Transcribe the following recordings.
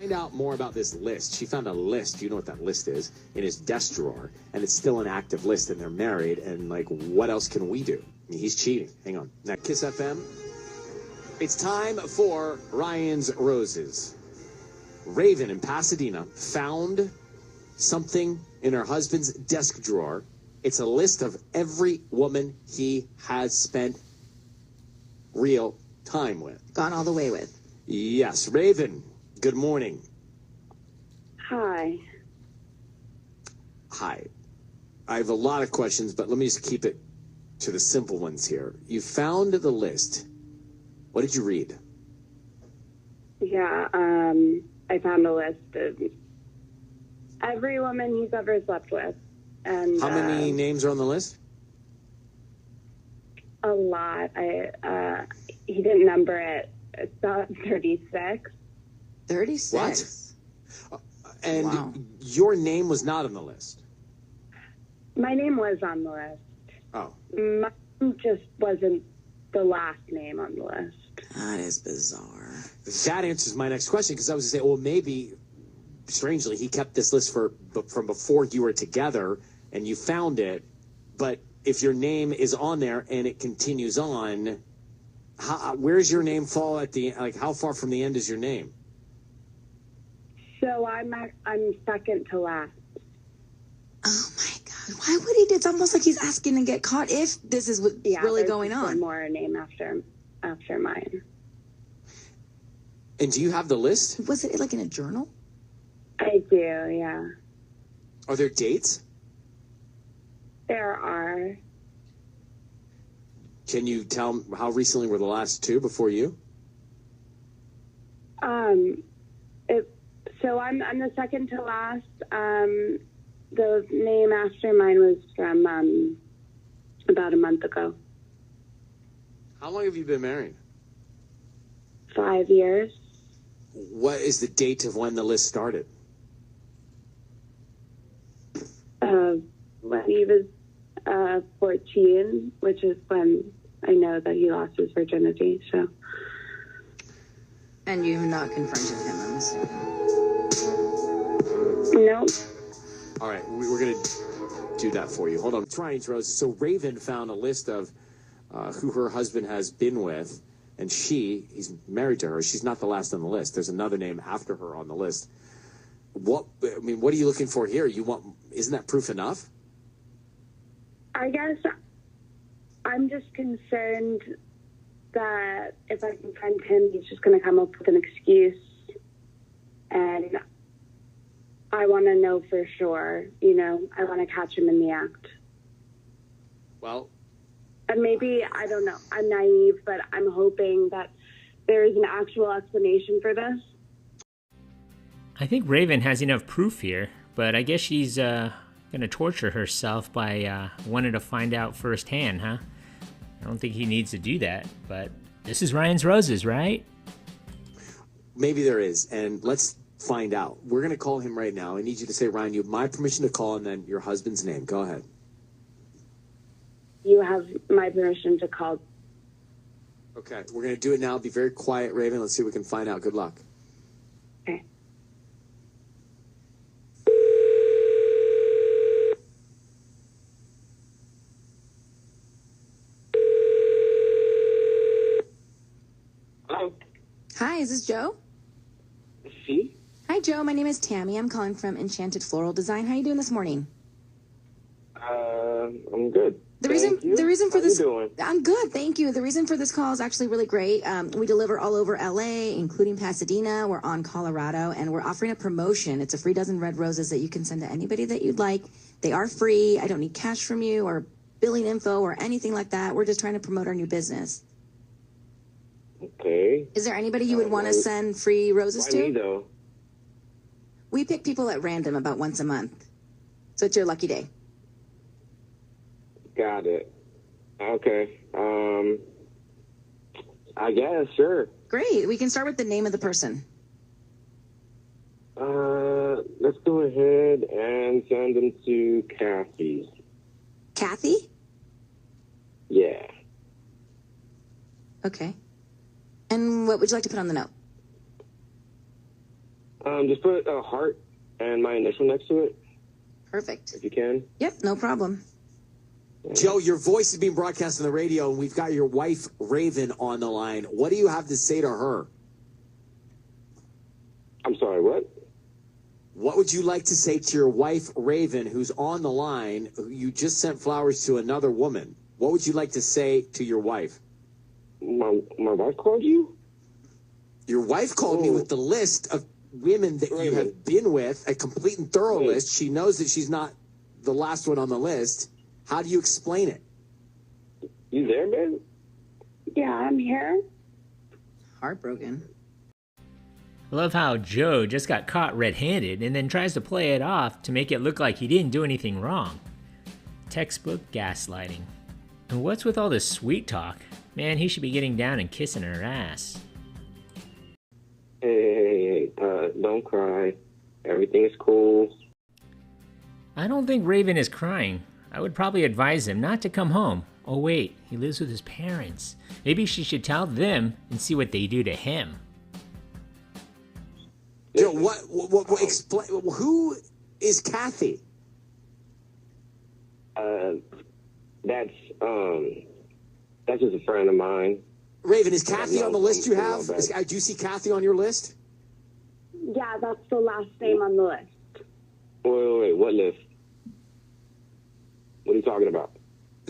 Find out more about this list. She found a list, you know what that list is, in his desk drawer, and it's still an active list, and they're married, and, like, what else can we do? I mean, he's cheating. Hang on. Now, Kiss FM, it's time for Ryan's Roses. Raven in Pasadena found something in her husband's desk drawer. It's a list of every woman he has spent real time with. Gone all the way with. Yes. Raven, good morning. Hi. Hi. I have a lot of questions, but let me just keep it to the simple ones here. You found the list. What did you read? Yeah, I found a list of every woman he's ever slept with. And how many names are on the list? A lot. He didn't number it. It's about 36. 36? What? And wow. Your name was not on the list? My name was on the list. Oh. Mine just wasn't the last name on the list. That is bizarre. That answers my next question, because I was going to say, well, maybe, strangely, he kept this list from before you were together, and you found it, but if your name is on there and it continues on, where's your name fall at the, like, how far from the end is your name? So I'm second to last. Oh my God! Why would he do? It's almost like he's asking to get caught. If this is what's really going on. One more name after mine. And do you have the list? Was it like in a journal? I do. Yeah. Are there dates? There are. Can you tell how recently were the last two before you? So I'm the second to last. The name after mine was from about a month ago. How long have you been married? 5 years. What is the date of when the list started? When he was 14, which is when I know that he lost his virginity. So. And you have not confronted him, I'm assuming. Nope. All right, we're going to do that for you. Hold on. It's Ryan's Roses. So Raven found a list of who her husband has been with, and he's married to her. She's not the last on the list. There's another name after her on the list. What are you looking for here? Isn't that proof enough? I guess I'm just concerned that if I confront him, he's just going to come up with an excuse. And I want to know for sure, I want to catch him in the act. Well. And maybe, I don't know, I'm naive, but I'm hoping that there is an actual explanation for this. I think Raven has enough proof here, but I guess she's going to torture herself by wanting to find out firsthand, huh? I don't think he needs to do that, but this is Ryan's Roses, right? Maybe there is, and let's find out. We're going to call him right now. I need you to say, Ryan, you have my permission to call, and then your husband's name. Go ahead. You have my permission to call. Okay, we're going to do it now. Be very quiet, Raven. Let's see what we can find out. Good luck. Okay. Hello. Hi, is this Joe? See? Hi, Joe. My name is Tammy. I'm calling from Enchanted Floral Design. How are you doing this morning? I'm good. The reason for this, How you doing? I'm good, thank you. The reason for this call is actually really great. We deliver all over LA, including Pasadena. We're on Colorado, and we're offering a promotion. It's a free dozen red roses that you can send to anybody that you'd like. They are free. I don't need cash from you or billing info or anything like that. We're just trying to promote our new business. Okay. Is there anybody you would want to send free roses Why to? me, though? We pick people at random about once a month. So it's your lucky day. Got it. Okay. I guess, sure. Great. We can start with the name of the person. Let's go ahead and send them to Kathy. Kathy? Yeah. Okay. And what would you like to put on the note? Just put a heart and my initial next to it, Perfect. if you can. Yep, no problem. Joe, your voice is being broadcast on the radio, and we've got your wife, Raven, on the line. What do you have to say to her? I'm sorry, what? What would you like to say to your wife, Raven, who's on the line, who you just sent flowers to another woman? What would you like to say to your wife? My wife called you? Your wife called me with the list of women that you have been with, a complete and thorough list. She knows that she's not the last one on the list. How do you explain it? You there, man? Yeah, I'm here. Heartbroken. I love how Joe just got caught red-handed and then tries to play it off to make it look like he didn't do anything wrong. Textbook gaslighting. And what's with all this sweet talk? Man, he should be getting down and kissing her ass. Hey, don't cry. Everything is cool. I don't think Raven is crying. I would probably advise him not to come home. Oh wait, he lives with his parents. Maybe she should tell them and see what they do to him. Joe, what explain? Who is Kathy? That's just a friend of mine. Raven, is Kathy on the list you have? Do you see Kathy on your list? Yeah, that's the last name on the list. Wait, what list? What are you talking about?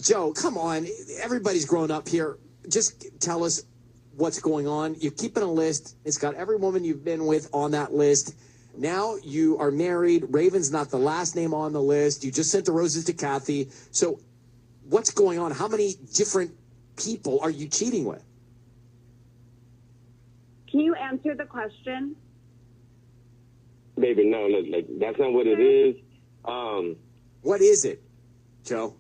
Joe, come on. Everybody's grown up here. Just tell us what's going on. You're keeping a list. It's got every woman you've been with on that list. Now you are married. Raven's not the last name on the list. You just sent the roses to Kathy. So what's going on? How many different people are you cheating with? Can you answer the question? Baby, no, look, like, that's not what it is. What is it, Joe?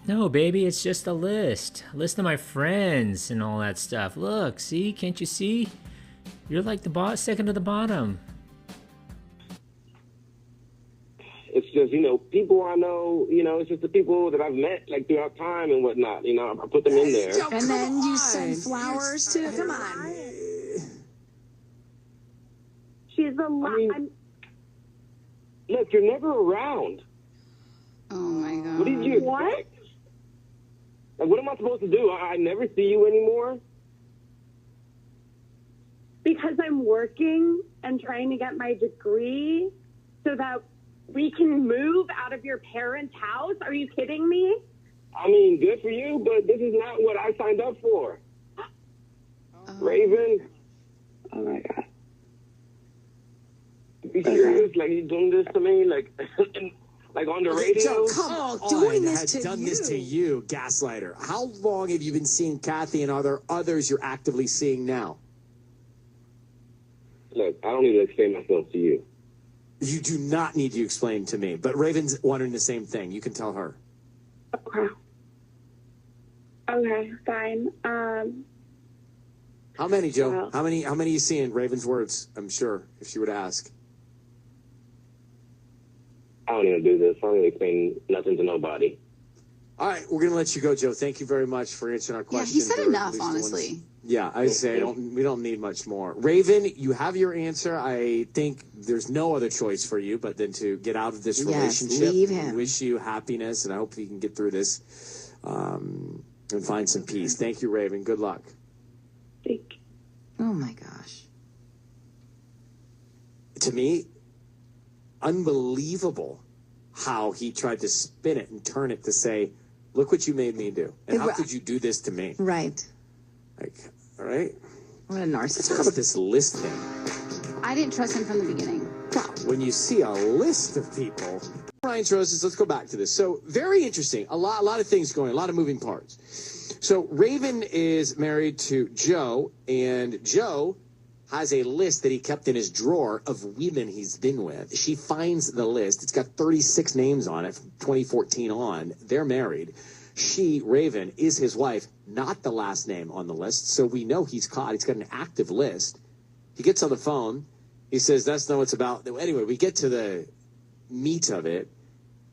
No, baby, it's just a list. A list of my friends and all that stuff. Look, see? Can't you see? You're like the second to the bottom. It's just, people I know, it's just the people that I've met, like, throughout time and whatnot. I put them in there. Joe, And then you on. send flowers to. Come on. She's a lot. Look, you're never around. Oh my God. What did you expect? What? Like, what am I supposed to do? I never see you anymore? Because I'm working and trying to get my degree so that we can move out of your parents' house. Are you kidding me? I mean, good for you, but this is not what I signed up for. Raven. Oh my God. Be serious? Like, you doing this to me? Like, like on the radio? Joe, come on. doing this to done you. this to you, gaslighter. How long have you been seeing Kathy, and are there others you're actively seeing now? Look, I don't need to explain myself to you. You do not need to explain to me, but Raven's wondering the same thing. You can tell her. Okay. Okay, fine. How many, Joe? Well- How many are you seeing? Raven's words, I'm sure, if she were to ask. I don't need to do this. I don't need to explain nothing to nobody. All right, we're going to let you go, Joe. Thank you very much for answering our Yeah, questions. he said or at enough, least the ones- honestly. Yeah, I say we don't need much more. Raven, you have your answer. I think there's no other choice for you but then to get out of this Yes, relationship. leave him. Wish you happiness, and I hope you can get through this and find some peace. Thank you, Raven. Good luck. Oh my gosh. To me, unbelievable how he tried to spin it and turn it to say, look what you made me do. And how could you do this to me? Right. Like, all right. What a Let's talk about narcissist. this list thing. I didn't trust him from the beginning. When you see a list of people. Ryan's Roses, let's go back to this. So, very interesting. A lot of things going, a lot of moving parts. So, Raven is married to Joe, and Joe has a list that he kept in his drawer of women he's been with. She finds the list. It's got 36 names on it from 2014 on. They're married. She, Raven, is his wife, not the last name on the list. So we know he's caught. He's got an active list. He gets on the phone. He says, that's not what it's about. Anyway, we get to the meat of it.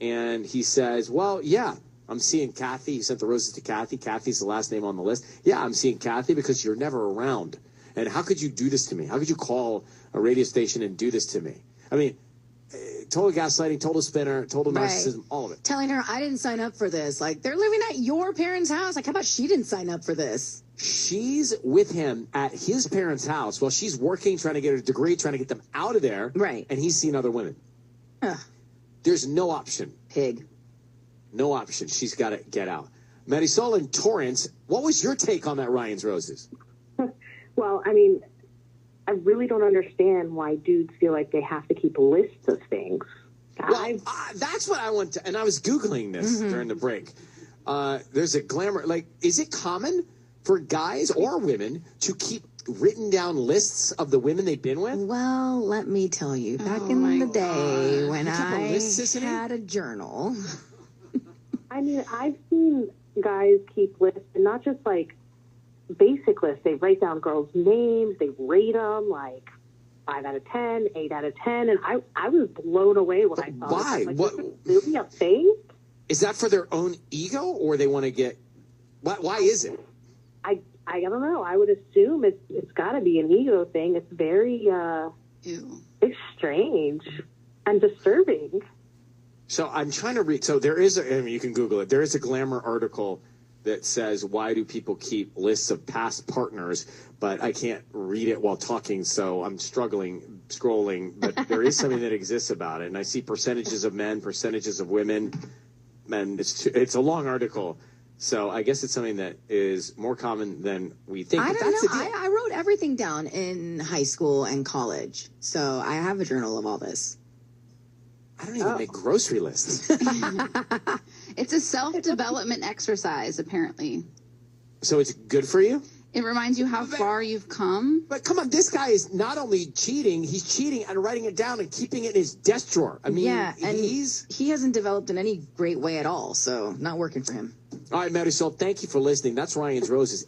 And he says, well, yeah, I'm seeing Kathy. He sent the roses to Kathy. Kathy's the last name on the list. Yeah, I'm seeing Kathy because you're never around. And how could you do this to me? How could you call a radio station and do this to me? I mean, total gaslighting, total spinner, total narcissism, all of it. Telling her, I didn't sign up for this. Like, they're living at your parents' house. Like, how about she didn't sign up for this? She's with him at his parents' house while she's working, trying to get a degree, trying to get them out of there. Right. And he's seen other women. There's no option. Pig. No option. She's got to get out. Marisol and Torrance, what was your take on that Ryan's Roses? Well, I mean, I really don't understand why dudes feel like they have to keep lists of things. Well, that's what I want to, and I was Googling this during the break. There's a glamour, like, is it common for guys or women to keep written down lists of the women they've been with? Well, let me tell you, back in the day when I list, had a journal. I mean, I've seen guys keep lists, and not just like basic lists. They write down girls' names, they rate them like 5 out of 10, 8 out of 10, and I was blown away when I saw why? it. Like, What? this is really a thing? Is that for their own ego, or they want to get? Why is it? I don't know. I would assume it's got to be an ego thing. It's very it's strange and disturbing. So I'm trying to read. So there is, I mean, you can Google it. There is a Glamour article that says, why do people keep lists of past partners? But I can't read it while talking, so I'm struggling scrolling. But there is something that exists about it. And I see percentages of men, percentages of women. And it's a long article. So I guess it's something that is more common than we think. I But don't that's know. the deal. I wrote everything down in high school and college. So I have a journal of all this. I don't even make grocery lists. It's a self-development exercise, apparently. So it's good for you? It reminds you how far you've come. But come on, this guy is not only cheating, he's cheating and writing it down and keeping it in his desk drawer. I mean, Yeah, and he hasn't developed in any great way at all. So not working for him. All right, Marisol, thank you for listening. That's Ryan's Roses.